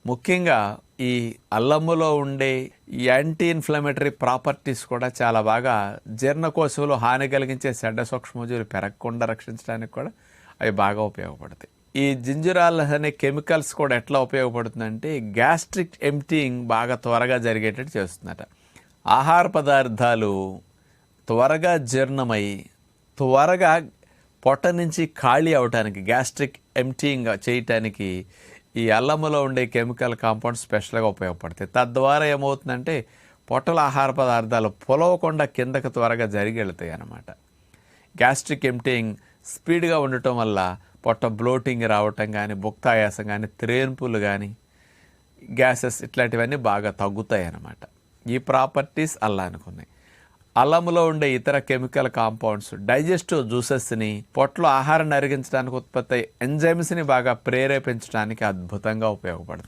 ముఖ్యంగా ఈ అల్లములో ఉండే యాంటీ ఇన్ఫ్లమేటరీ ప్రాపర్టీస్ కూడా చాలా బాగా జీర్ణకోశంలో హాని కలిగించే చెడ్డ సూక్ష్మజీవులు పెరగకుండా రక్షించడానికి కూడా అవి బాగా ఉపయోగపడతాయి. ఈ జింజరాల్ అనే కెమికల్స్ కూడా ఎట్లా ఉపయోగపడుతుందంటే గ్యాస్ట్రిక్ ఎంప్టీయింగ్ బాగా త్వరగా జరిగేటట్టు చేస్తుందట. ఆహార పదార్థాలు త్వరగా జీర్ణమై త్వరగా పొట్ట నుంచి ఖాళీ అవడానికి, గ్యాస్ట్రిక్ ఎంప్టీయింగ్ చేయటానికి ఈ అల్లములో ఉండే కెమికల్ కాంపౌండ్స్ స్పెషల్గా ఉపయోగపడతాయి. తద్వారా ఏమవుతుందంటే పొట్టల ఆహార పదార్థాలు పొలవకుండా కిందకు త్వరగా జరిగి వెళ్తాయి అన్నమాట. గ్యాస్ట్రిక్ ఎంప్టీయింగ్ స్పీడ్గా ఉండటం వల్ల పొట్ట బ్లోటింగ్ రావటం కానీ, భుక్తాయాసం కానీ, త్రేన్పులు కానీ, గ్యాసెస్ ఇట్లాంటివన్నీ బాగా తగ్గుతాయి అన్నమాట. ఈ ప్రాపర్టీస్ అల్లానికి ఉన్నాయి. అల్లంలో ఉండే ఇతర కెమికల్ కాంపౌండ్స్ డైజెస్టివ్ జ్యూసెస్ని, పొట్టలో ఆహారాన్ని అరిగించడానికి ఉత్పత్తి ఎంజైమ్స్ని బాగా ప్రేరేపించడానికి అద్భుతంగా ఉపయోగపడతాయి.